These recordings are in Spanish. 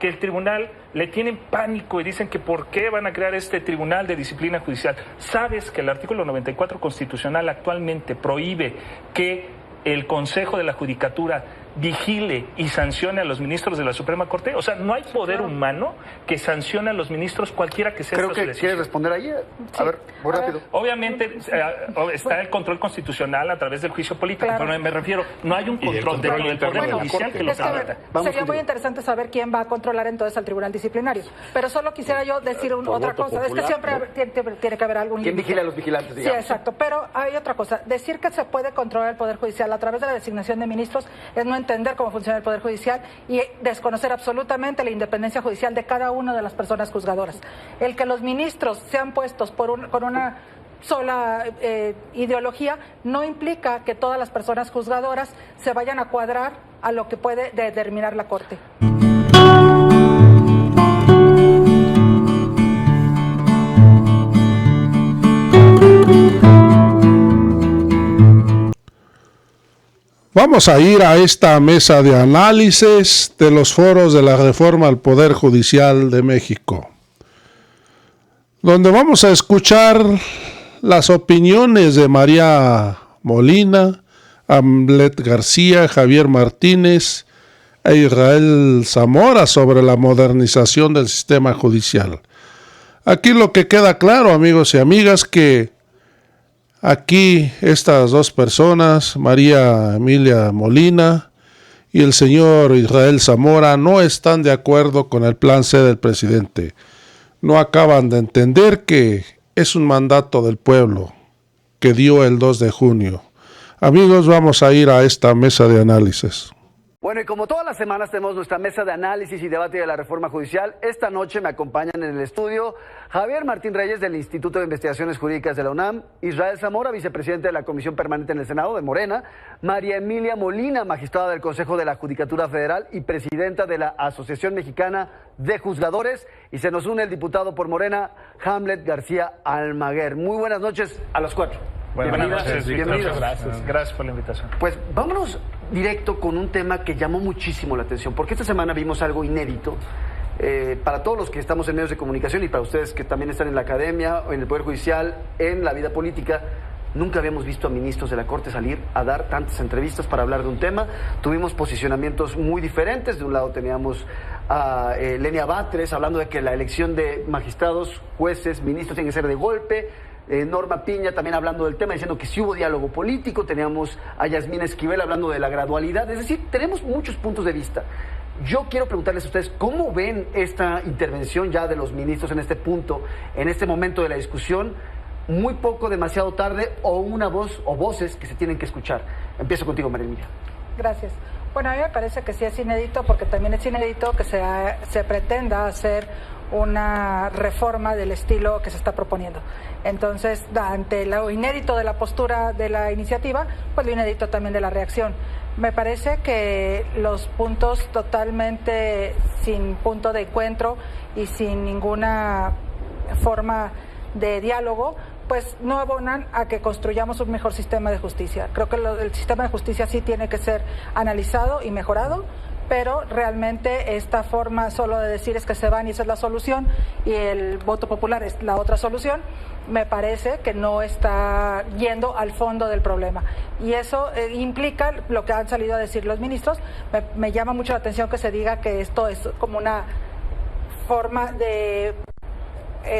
que el tribunal le tienen pánico y dicen que por qué van a crear este tribunal de disciplina judicial. ¿Sabes que el artículo 94 constitucional actualmente prohíbe que el Consejo de la Judicatura vigile y sancione a los ministros de la Suprema Corte? O sea, no hay poder humano que sancione a los ministros cualquiera que sea. Creo que quieres responder ahí. A ver, muy rápido. Obviamente está el control constitucional a través del juicio político, pero me refiero, no hay un control del poder judicial que lo permita. Sería muy interesante saber quién va a controlar entonces al tribunal disciplinario. Pero solo quisiera yo decir otra cosa. Popular, es que siempre tiene que haber algún ¿Quién vigila a los vigilantes, digamos? Sí, exacto. Pero hay otra cosa. Decir que se puede controlar el poder judicial a través de la designación de ministros es no entender cómo funciona el Poder Judicial y desconocer absolutamente la independencia judicial de cada una de las personas juzgadoras. El que los ministros sean puestos con una sola ideología no implica que todas las personas juzgadoras se vayan a cuadrar a lo que puede determinar la Corte. Vamos a ir a esta mesa de análisis de los foros de la reforma al Poder Judicial de México, donde vamos a escuchar las opiniones de María Molina, Hamlet García, Javier Martínez e Israel Zamora sobre la modernización del sistema judicial. Aquí lo que queda claro, amigos y amigas, que aquí estas dos personas, María Emilia Molina y el señor Israel Zamora, no están de acuerdo con el plan C del presidente. No acaban de entender que es un mandato del pueblo que dio el 2 de junio. Amigos, vamos a ir a esta mesa de análisis. Bueno, y como todas las semanas tenemos nuestra mesa de análisis y debate de la reforma judicial, esta noche me acompañan en el estudio Javier Martín Reyes del Instituto de Investigaciones Jurídicas de la UNAM, Israel Zamora, vicepresidente de la Comisión Permanente en el Senado de Morena, María Emilia Molina, magistrada del Consejo de la Judicatura Federal y presidenta de la Asociación Mexicana de Juzgadores, y se nos une el diputado por Morena, Hamlet García Almaguer. Muy buenas noches a los cuatro. Buenas noches, bienvenidos. Gracias por la invitación. Pues vámonos directo con un tema que llamó muchísimo la atención, porque esta semana vimos algo inédito para todos los que estamos en medios de comunicación y para ustedes que también están en la academia o en el Poder Judicial, en la vida política. Nunca habíamos visto a ministros de la Corte salir a dar tantas entrevistas para hablar de un tema. Tuvimos posicionamientos muy diferentes. De un lado teníamos a Lenia Batres hablando de que la elección de magistrados, jueces, ministros tiene que ser de golpe. Norma Piña también hablando del tema, diciendo que sí hubo diálogo político. Teníamos a Yasmín Esquivel hablando de la gradualidad. Es decir, tenemos muchos puntos de vista. Yo quiero preguntarles a ustedes, ¿cómo ven esta intervención ya de los ministros en este punto, en este momento de la discusión? Muy poco, demasiado tarde, o una voz o voces que se tienen que escuchar. Empiezo contigo, María Emilia. Gracias. Bueno, a mí me parece que sí es inédito, porque también es inédito que se pretenda hacer una reforma del estilo que se está proponiendo. Entonces, ante lo inédito de la postura de la iniciativa, pues lo inédito también de la reacción. Me parece que los puntos totalmente sin punto de encuentro y sin ninguna forma de diálogo, pues no abonan a que construyamos un mejor sistema de justicia. Creo que el sistema de justicia sí tiene que ser analizado y mejorado, pero realmente esta forma solo de decir es que se van y esa es la solución y el voto popular es la otra solución, me parece que no está yendo al fondo del problema. Y eso implica lo que han salido a decir los ministros. Me llama mucho la atención que se diga que esto es como una forma de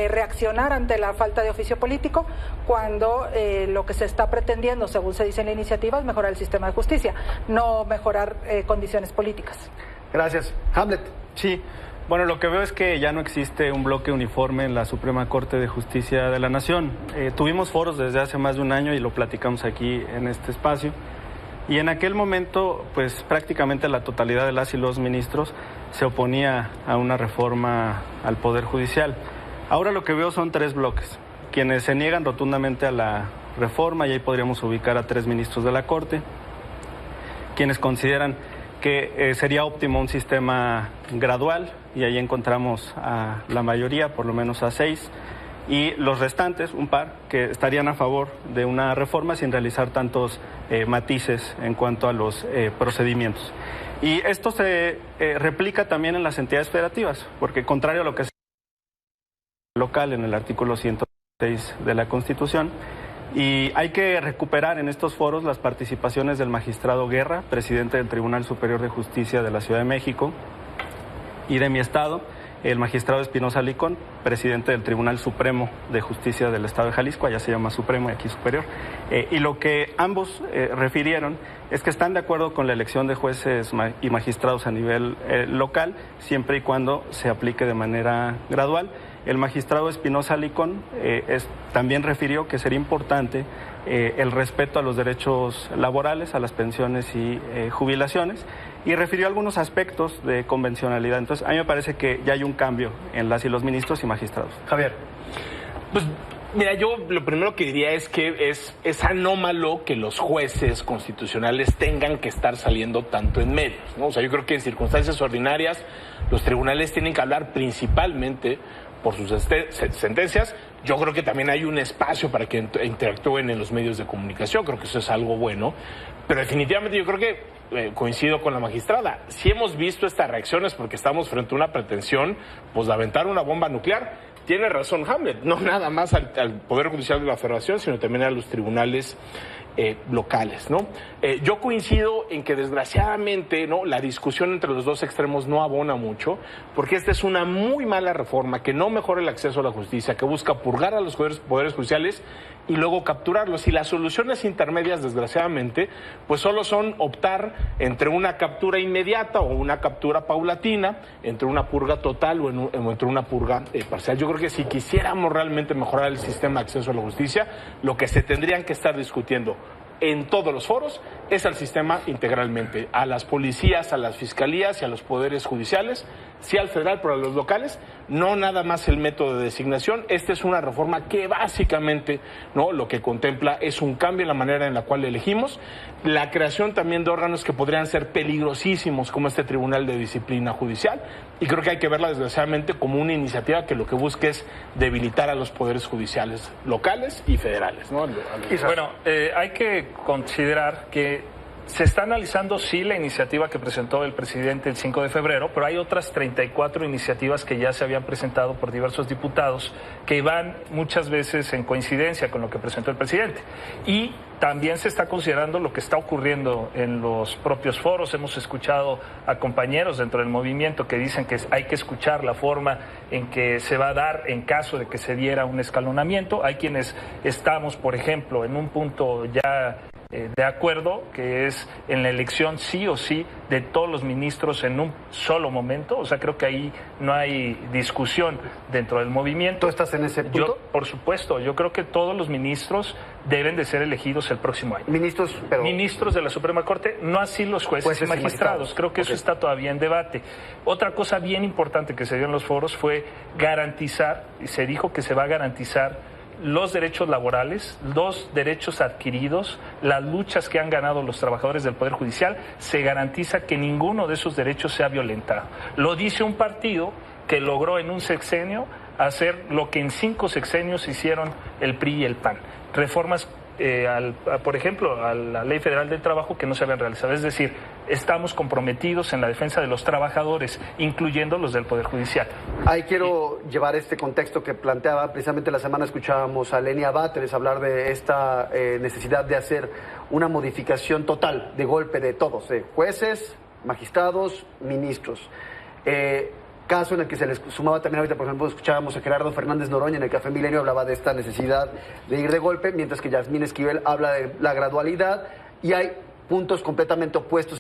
reaccionar ante la falta de oficio político, cuando lo que se está pretendiendo, según se dice en la iniciativa, es mejorar el sistema de justicia, no mejorar condiciones políticas. Gracias. Hamlet. Sí, bueno, lo que veo es que ya no existe un bloque uniforme en la Suprema Corte de Justicia de la Nación. Tuvimos foros desde hace más de un año y lo platicamos aquí en este espacio. Y en aquel momento, pues prácticamente la totalidad de las y los ministros se oponía a una reforma al Poder Judicial. Ahora lo que veo son tres bloques, quienes se niegan rotundamente a la reforma, y ahí podríamos ubicar a 3 ministros de la Corte, quienes consideran que sería óptimo un sistema gradual, y ahí encontramos a la mayoría, por lo menos a 6, y los restantes, un par, que estarían a favor de una reforma sin realizar tantos matices en cuanto a los procedimientos. Y esto se replica también en las entidades federativas, porque contrario a lo que se local en el artículo 106 de la Constitución, y hay que recuperar en estos foros las participaciones del magistrado Guerra, presidente del Tribunal Superior de Justicia de la Ciudad de México, y de mi estado, el magistrado Espinosa Licón, presidente del Tribunal Supremo de Justicia del Estado de Jalisco, allá se llama Supremo y aquí Superior, y lo que ambos refirieron es que están de acuerdo con la elección de jueces y magistrados a nivel local, siempre y cuando se aplique de manera gradual. El magistrado Espinosa Licón también refirió que sería importante el respeto a los derechos laborales, a las pensiones y jubilaciones, y refirió algunos aspectos de convencionalidad. Entonces, a mí me parece que ya hay un cambio en las y los ministros y magistrados. Javier. Pues mira, yo lo primero que diría es que es anómalo que los jueces constitucionales tengan que estar saliendo tanto en medios, ¿no? O sea, yo creo que en circunstancias ordinarias los tribunales tienen que hablar principalmente por sus sentencias. Yo creo que también hay un espacio para que interactúen en los medios de comunicación, creo que eso es algo bueno, pero definitivamente yo creo que coincido con la magistrada, si hemos visto estas reacciones porque estamos frente a una pretensión pues de aventar una bomba nuclear. Tiene razón Hamlet, no nada más al Poder Judicial de la Federación, sino también a los tribunales locales, ¿no? Yo coincido en que desgraciadamente, ¿no?, la discusión entre los dos extremos no abona mucho, porque esta es una muy mala reforma que no mejora el acceso a la justicia, que busca purgar a los poderes judiciales y luego capturarlos. Y las soluciones intermedias, desgraciadamente, pues solo son optar entre una captura inmediata o una captura paulatina, entre una purga total o entre una purga parcial. Yo creo que si quisiéramos realmente mejorar el sistema de acceso a la justicia, lo que se tendrían que estar discutiendo en todos los foros es al sistema integralmente, a las policías, a las fiscalías y a los poderes judiciales, sí al federal, pero a los locales, no nada más el método de designación. Esta es una reforma que básicamente, ¿no?, lo que contempla es un cambio en la manera en la cual elegimos, la creación también de órganos que podrían ser peligrosísimos como este Tribunal de Disciplina Judicial, y creo que hay que verla desgraciadamente como una iniciativa que lo que busca es debilitar a los poderes judiciales locales y federales, ¿no? Bueno, hay que considerar que se está analizando sí la iniciativa que presentó el presidente el 5 de febrero, pero hay otras 34 iniciativas que ya se habían presentado por diversos diputados que van muchas veces en coincidencia con lo que presentó el presidente. Y también se está considerando lo que está ocurriendo en los propios foros. Hemos escuchado a compañeros dentro del movimiento que dicen que hay que escuchar la forma en que se va a dar en caso de que se diera un escalonamiento. Hay quienes estamos, por ejemplo, en un punto ya de acuerdo, que es en la elección sí o sí de todos los ministros en un solo momento. O sea, creo que ahí no hay discusión dentro del movimiento. ¿Tú estás en ese punto? Yo, por supuesto, yo creo que todos los ministros deben de ser elegidos el próximo año. Ministros de la Suprema Corte, no así los jueces y magistrados. Creo que eso está todavía en debate. Otra cosa bien importante que se dio en los foros fue garantizar, y se dijo que se va a garantizar los derechos laborales, los derechos adquiridos, las luchas que han ganado los trabajadores del Poder Judicial. Se garantiza que ninguno de esos derechos sea violentado. Lo dice un partido que logró en un sexenio hacer lo que en 5 sexenios hicieron el PRI y el PAN. Reformas, por ejemplo, a la Ley Federal del Trabajo que no se habían realizado. Es decir, estamos comprometidos en la defensa de los trabajadores, incluyendo los del Poder Judicial. Ahí quiero llevar este contexto que planteaba. Precisamente la semana escuchábamos a Lenia Báteres hablar de esta necesidad de hacer una modificación total, de golpe, de todos, jueces, magistrados, ministros. Caso en el que se les sumaba también ahorita, por ejemplo, escuchábamos a Gerardo Fernández Noroña en el Café Milenio, hablaba de esta necesidad de ir de golpe, mientras que Yasmín Esquivel habla de la gradualidad, y hay puntos completamente opuestos.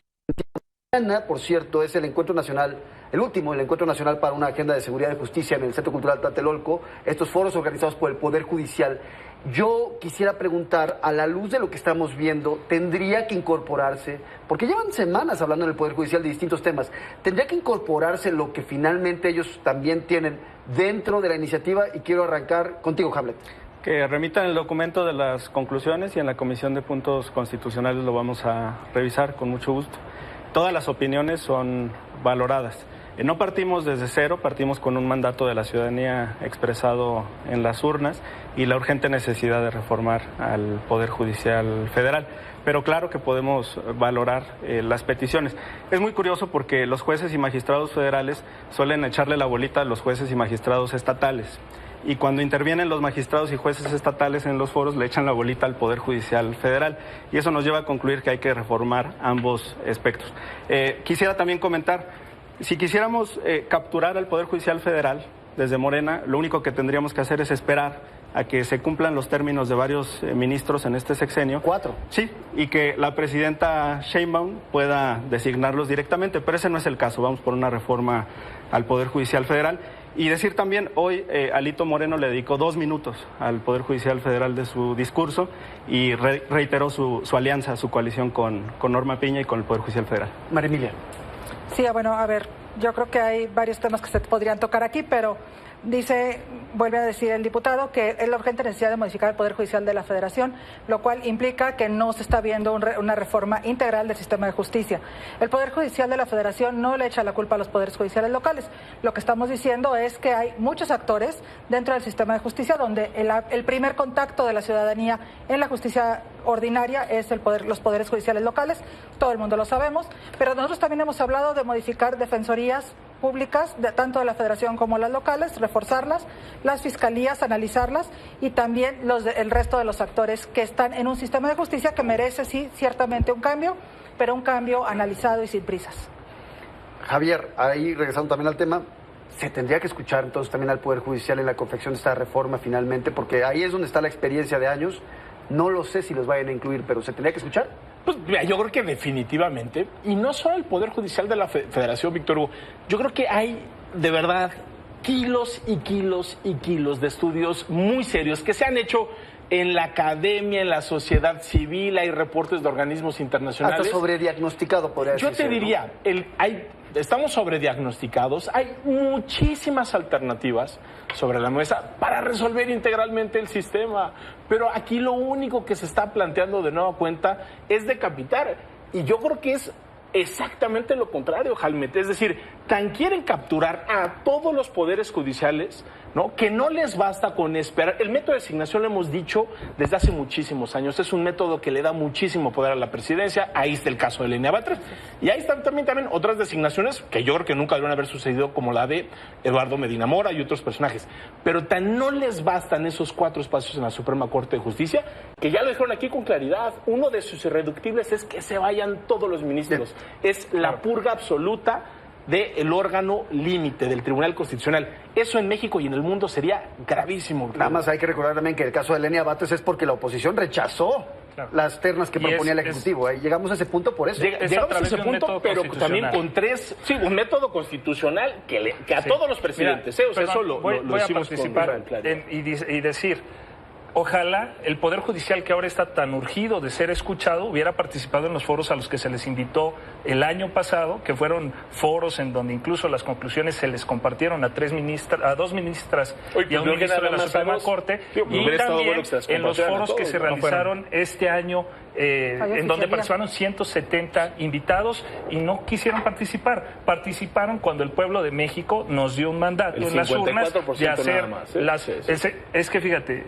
Mañana, por cierto, es el encuentro nacional, el encuentro nacional para una agenda de seguridad y justicia en el Centro Cultural Tlatelolco, estos foros organizados por el Poder Judicial. Yo quisiera preguntar, a la luz de lo que estamos viendo, ¿tendría que incorporarse, porque llevan semanas hablando en el Poder Judicial de distintos temas, ¿tendría que incorporarse lo que finalmente ellos también tienen dentro de la iniciativa? Y quiero arrancar contigo, Hamlet. Que remitan el documento de las conclusiones y en la Comisión de Puntos Constitucionales lo vamos a revisar con mucho gusto. Todas las opiniones son valoradas. No partimos desde cero, partimos con un mandato de la ciudadanía expresado en las urnas y la urgente necesidad de reformar al Poder Judicial Federal. Pero claro que podemos valorar las peticiones. Es muy curioso porque los jueces y magistrados federales suelen echarle la bolita a los jueces y magistrados estatales. Y cuando intervienen los magistrados y jueces estatales en los foros, le echan la bolita al Poder Judicial Federal. Y eso nos lleva a concluir que hay que reformar ambos aspectos. Quisiera también comentar, si quisiéramos capturar al Poder Judicial Federal desde Morena, lo único que tendríamos que hacer es esperar a que se cumplan los términos de varios ministros en este sexenio. 4. Sí, y que la presidenta Sheinbaum pueda designarlos directamente, pero ese no es el caso. Vamos por una reforma al Poder Judicial Federal. Y decir también, hoy Alito Moreno le dedicó 2 minutos al Poder Judicial Federal de su discurso y reiteró su alianza, su coalición con Norma Piña y con el Poder Judicial Federal. María Emilia. Sí, bueno, a ver, yo creo que hay varios temas que se podrían tocar aquí, pero vuelve a decir el diputado que es la urgente necesidad de modificar el Poder Judicial de la Federación, lo cual implica que no se está viendo una reforma integral del sistema de justicia. El Poder Judicial de la Federación no le echa la culpa a los poderes judiciales locales. Lo que estamos diciendo es que hay muchos actores dentro del sistema de justicia donde el primer contacto de la ciudadanía en la justicia ordinaria es los poderes judiciales locales, todo el mundo lo sabemos, pero nosotros también hemos hablado de modificar defensorías públicas, tanto de la Federación como las locales, reforzarlas, las fiscalías, analizarlas y también el resto de los actores que están en un sistema de justicia que merece, sí, ciertamente un cambio, pero un cambio analizado y sin prisas. Javier, ahí regresando también al tema, ¿se tendría que escuchar entonces también al Poder Judicial en la confección de esta reforma finalmente? Porque ahí es donde está la experiencia de años. No lo sé si los vayan a incluir, pero ¿se tendría que escuchar? Pues mira, yo creo que definitivamente, y no solo el Poder Judicial de la Federación, Víctor Hugo, yo creo que hay de verdad kilos y kilos y kilos de estudios muy serios que se han hecho en la academia, en la sociedad civil, hay reportes de organismos internacionales. Hasta sobrediagnosticado, podría decirse. Yo te diría, estamos sobrediagnosticados, hay muchísimas alternativas sobre la mesa para resolver integralmente el sistema, pero aquí lo único que se está planteando de nueva cuenta es decapitar, y yo creo que es exactamente lo contrario, Jalmet, es decir, tan quieren capturar a todos los poderes judiciales, ¿no?, que no les basta con esperar. El método de designación, lo hemos dicho desde hace muchísimos años, es un método que le da muchísimo poder a la presidencia. Ahí está el caso de Elena Batres, y ahí están también otras designaciones que yo creo que nunca deberían haber sucedido, como la de Eduardo Medina Mora y otros personajes, pero tan no les bastan esos 4 espacios en la Suprema Corte de Justicia, que ya lo dijeron aquí con claridad, uno de sus irreductibles es que se vayan todos los ministros. Es la purga absoluta del órgano límite del Tribunal Constitucional. Eso en México y en el mundo sería gravísimo. Nada más hay que recordar también que el caso de Elena Batres es porque la oposición rechazó las ternas que proponía el Ejecutivo. Llegamos a ese punto por eso. Llegamos a ese punto, pero también con un método constitucional que a todos los presidentes. Voy a participar y decir, ojalá el Poder Judicial, que ahora está tan urgido de ser escuchado, hubiera participado en los foros a los que se les invitó el año pasado, que fueron foros en donde incluso las conclusiones se les compartieron a 2 ministras y a un ministro de la Suprema Corte, y también en los foros que se realizaron este año, en donde participaron 170 invitados y no quisieron participar. Participaron cuando el pueblo de México nos dio un mandato en las urnas de hacer es que fíjate,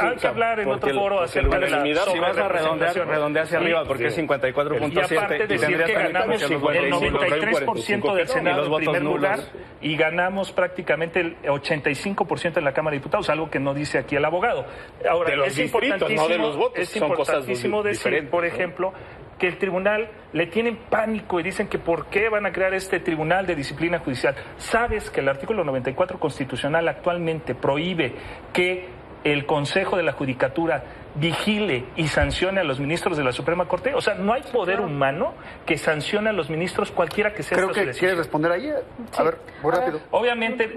hay que hablar en otro foro acerca de la si vas a redondear hacia arriba, porque es 54.7. Y aparte decir que ganamos el 93% del Senado en primer lugar y ganamos prácticamente el 85% en la Cámara de Diputados, algo que no dice aquí el abogado. Ahora, es importantísimo, no de los votos, es importantísimo decir, por ejemplo, que el tribunal le tienen pánico y dicen que por qué van a crear este tribunal de disciplina judicial. ¿Sabes que el artículo 94 constitucional actualmente prohíbe que el Consejo de la Judicatura vigile y sancione a los ministros de la Suprema Corte? O sea, no hay poder humano que sancione a los ministros, cualquiera que sea. Creo que quieres responder ahí. A ver, muy rápido. Obviamente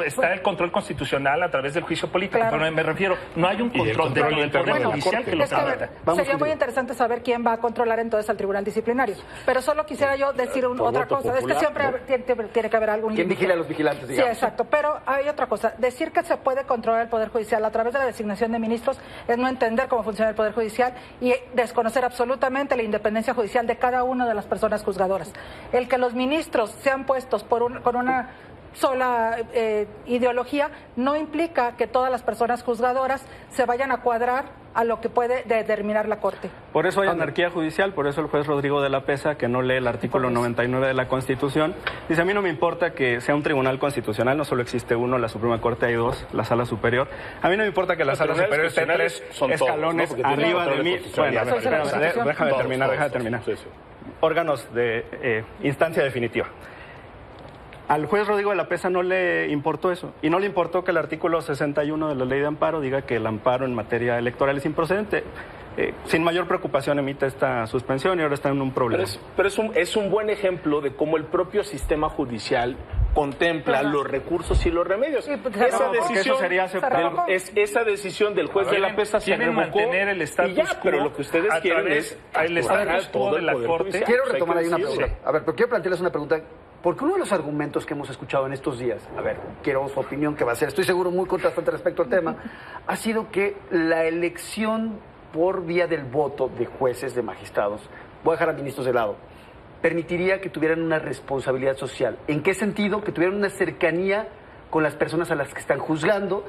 está el control constitucional a través del juicio político, pero me refiero, no hay un control del Poder Judicial que lo permita. Sería muy interesante saber quién va a controlar entonces al Tribunal Disciplinario. Pero solo quisiera yo decir otra cosa. Es que siempre tiene que haber algún ¿quién vigila a los vigilantes, digamos? Sí, exacto. Pero hay otra cosa. Decir que se puede controlar el Poder Judicial a través de la designación de ministros es no entender entender cómo funciona el Poder Judicial y desconocer absolutamente la independencia judicial de cada una de las personas juzgadoras. El que los ministros sean puestos con una sola ideología no implica que todas las personas juzgadoras se vayan a cuadrar a lo que puede determinar la Corte. Por eso hay anarquía judicial, por eso el juez Rodrigo de la Pesa, que no lee el artículo 99 de la Constitución, dice: a mí no me importa que sea un tribunal constitucional, no solo existe uno, la Suprema Corte hay dos, la Sala Superior. A mí no me importa que la Sala Superior esté 3 escalones todos, ¿no? Arriba de mí. Bueno, déjame terminar. Sí. Órganos de instancia definitiva. Al juez Rodrigo de la Pesa no le importó eso, y no le importó que el artículo 61 de la Ley de Amparo diga que el amparo en materia electoral es improcedente. Sin mayor preocupación emite esta suspensión y ahora está en un problema. Pero es un buen ejemplo de cómo el propio sistema judicial contempla los recursos y los remedios. Sí, pues, esa decisión del juez de la Pesa se revocó, mantener el status quo, pero lo que ustedes quieren es el status quo de la Corte. Quiero retomar ahí una pregunta. A ver, pero quiero plantearles una pregunta. Porque uno de los argumentos que hemos escuchado en estos días, a ver, quiero su opinión, que va a ser, estoy seguro, muy contrastante respecto al tema, ha sido que la elección por vía del voto de jueces, de magistrados, voy a dejar a ministros de lado, permitiría que tuvieran una responsabilidad social. ¿En qué sentido? Que tuvieran una cercanía con las personas a las que están juzgando.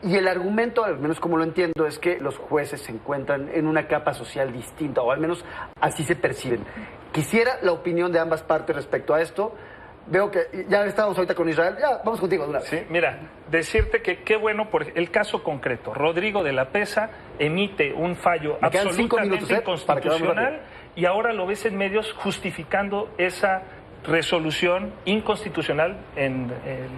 Y el argumento, al menos como lo entiendo, es que los jueces se encuentran en una capa social distinta, o al menos así se perciben. Quisiera la opinión de ambas partes respecto a esto. Veo que ya estamos ahorita con Israel. Ya, vamos contigo de una vez. Sí, mira, decirte que qué bueno por el caso concreto. Rodrigo de la Pesa emite un fallo absolutamente inconstitucional y ahora lo ves en medios justificando esa resolución inconstitucional en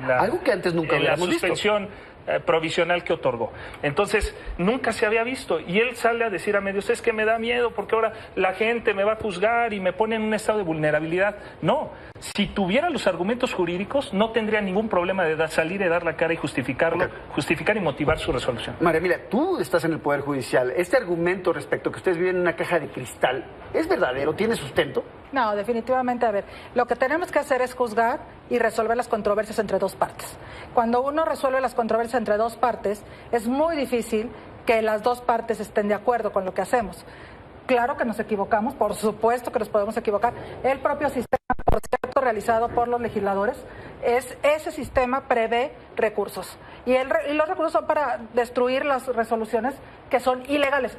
algo que antes nunca habíamos visto. Suspensión provisional que otorgó. Entonces, nunca se había visto. Y él sale a decir a medios: es que me da miedo porque ahora la gente me va a juzgar y me pone en un estado de vulnerabilidad. No, si tuviera los argumentos jurídicos, no tendría ningún problema de salir y dar la cara y justificarlo, justificar y motivar su resolución. María Emilia, tú estás en el Poder Judicial. ¿Este argumento respecto a que ustedes viven en una caja de cristal es verdadero? ¿Tiene sustento? No, definitivamente. A ver, lo que tenemos que hacer es juzgar y resolver las controversias entre dos partes. Cuando uno resuelve las controversias entre dos partes, es muy difícil que las dos partes estén de acuerdo con lo que hacemos. Claro que nos equivocamos, por supuesto que nos podemos equivocar. El propio sistema, por cierto, realizado por los legisladores, ese sistema prevé recursos. Y los recursos son para destruir las resoluciones que son ilegales.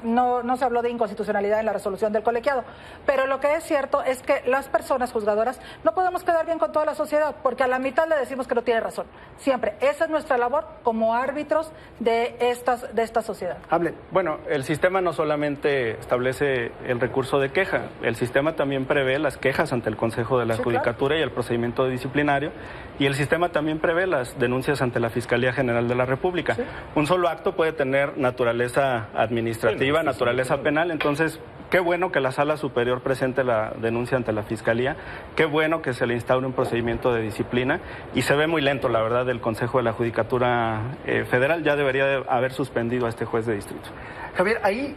No se habló de inconstitucionalidad en la resolución del colegiado, pero lo que es cierto es que las personas juzgadoras no podemos quedar bien con toda la sociedad, porque a la mitad le decimos que no tiene razón. Siempre, esa es nuestra labor como árbitros de esta sociedad. Hablen. Bueno, el sistema no solamente establece el recurso de queja, el sistema también prevé las quejas ante el Consejo de la Judicatura, claro, y el procedimiento disciplinario, y el sistema también prevé las denuncias ante la Fiscalía General de la República. Sí. Un solo acto puede tener naturaleza administrativa, naturaleza penal. Entonces, qué bueno que la Sala Superior presente la denuncia ante la Fiscalía, qué bueno que se le instaure un procedimiento de disciplina, y se ve muy lento, la verdad, del Consejo de la Judicatura Federal. Ya debería de haber suspendido a este juez de distrito. Javier, ahí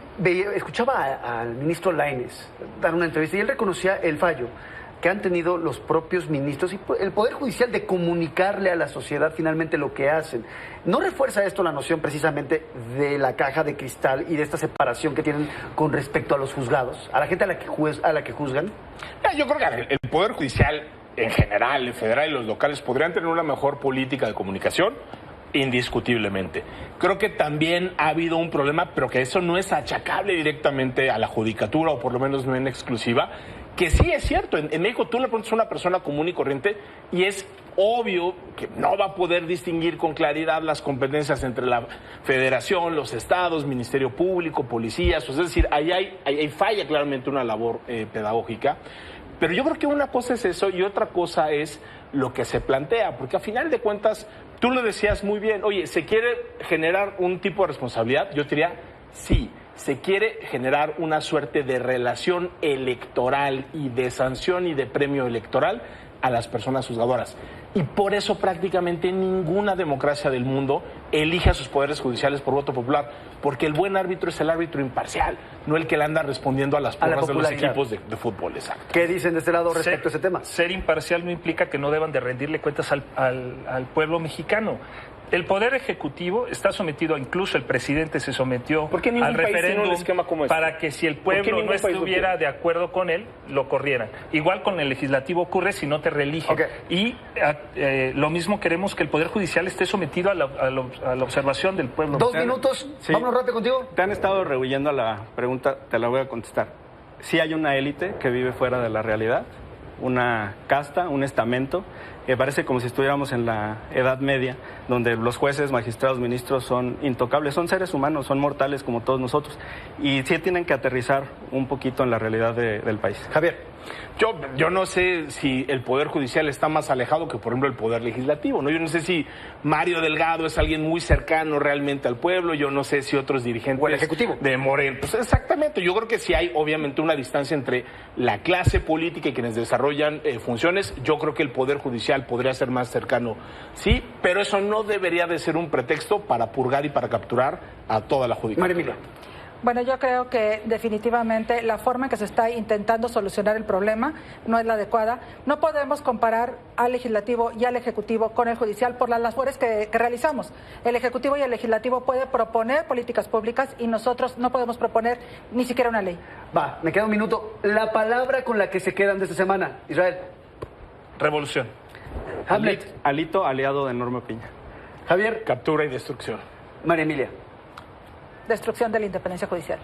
escuchaba al ministro Lainez dar una entrevista y él reconocía el fallo que han tenido los propios ministros y el Poder Judicial de comunicarle a la sociedad finalmente lo que hacen. ¿No refuerza esto la noción precisamente de la caja de cristal y de esta separación que tienen con respecto a los juzgados, a la gente a la que juzgan? Yo creo que el Poder Judicial en general, el federal y los locales, podrían tener una mejor política de comunicación, indiscutiblemente. Creo que también ha habido un problema, pero que eso no es achacable directamente a la judicatura, o por lo menos no en exclusiva, que sí es cierto. En México tú le preguntas a una persona común y corriente y es obvio que no va a poder distinguir con claridad las competencias entre la federación, los estados, ministerio público, policías. Es decir, ahí falla claramente una labor pedagógica. Pero yo creo que una cosa es eso y otra cosa es lo que se plantea, porque a final de cuentas, tú lo decías muy bien, oye, ¿se quiere generar un tipo de responsabilidad? Yo diría, sí. Se quiere generar una suerte de relación electoral y de sanción y de premio electoral a las personas juzgadoras. Y por eso prácticamente ninguna democracia del mundo elige a sus poderes judiciales por voto popular, porque el buen árbitro es el árbitro imparcial, no el que le anda respondiendo a las porras de los equipos de fútbol. Exacto. ¿Qué dicen de este lado respecto a ese tema? Ser imparcial no implica que no deban de rendirle cuentas al pueblo mexicano. El Poder Ejecutivo está sometido, incluso el presidente se sometió ¿Por qué ningún al país tiene un referéndum esquema como este? para que si el ¿Por qué pueblo ningún no país lo estuviera tiene? de acuerdo con él, lo corrieran. Igual con el legislativo ocurre si no te reeligen. Ok. Y lo mismo queremos que el Poder Judicial esté sometido a la observación del pueblo. 2 minutos, Sí. vámonos rápido contigo. Te han estado rehuyendo a la pregunta, te la voy a contestar. Sí hay una élite que vive fuera de la realidad, una casta, un estamento, que parece como si estuviéramos en la Edad Media, donde los jueces, magistrados, ministros son intocables, son seres humanos, son mortales como todos nosotros, y sí tienen que aterrizar un poquito en la realidad del país. Javier. Yo no sé si el Poder Judicial está más alejado que, por ejemplo, el Poder Legislativo, ¿no? Yo no sé si Mario Delgado es alguien muy cercano realmente al pueblo, yo no sé si otros dirigentes... O el Ejecutivo. De Morena. Pues exactamente, yo creo que sí hay obviamente una distancia entre la clase política y quienes desarrollan funciones. Yo creo que el Poder Judicial podría ser más cercano, sí, pero eso no debería de ser un pretexto para purgar y para capturar a toda la judicatura. María Emilia. Bueno, yo creo que definitivamente la forma en que se está intentando solucionar el problema no es la adecuada. No podemos comparar al legislativo y al ejecutivo con el judicial por las labores que realizamos. El ejecutivo y el legislativo pueden proponer políticas públicas y nosotros no podemos proponer ni siquiera una ley. Va, me queda un minuto. La palabra con la que se quedan de esta semana, Israel. Revolución. Hamlet. Alito, aliado de Norma Piña. Javier. Captura y destrucción. María Emilia. Destrucción de la independencia judicial.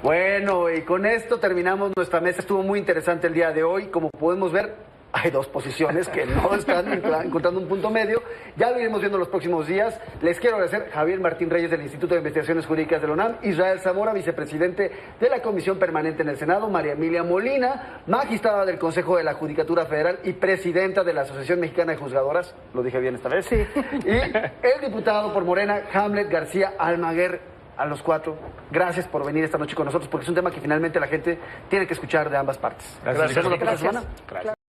Bueno, y con esto terminamos nuestra mesa. Estuvo muy interesante el día de hoy. Como podemos ver, hay dos posiciones que no están encontrando un punto medio. Ya lo iremos viendo los próximos días. Les quiero agradecer a Javier Martín Reyes del Instituto de Investigaciones Jurídicas de la UNAM, Israel Zamora, vicepresidente de la Comisión Permanente en el Senado, María Emilia Molina, magistrada del Consejo de la Judicatura Federal y presidenta de la Asociación Mexicana de Juzgadoras. Lo dije bien esta vez. Sí. Y el diputado por Morena, Hamlet García Almaguer. A los cuatro, gracias por venir esta noche con nosotros, porque es un tema que finalmente la gente tiene que escuchar de ambas partes. Gracias. Nos vemos la próxima semana. Gracias.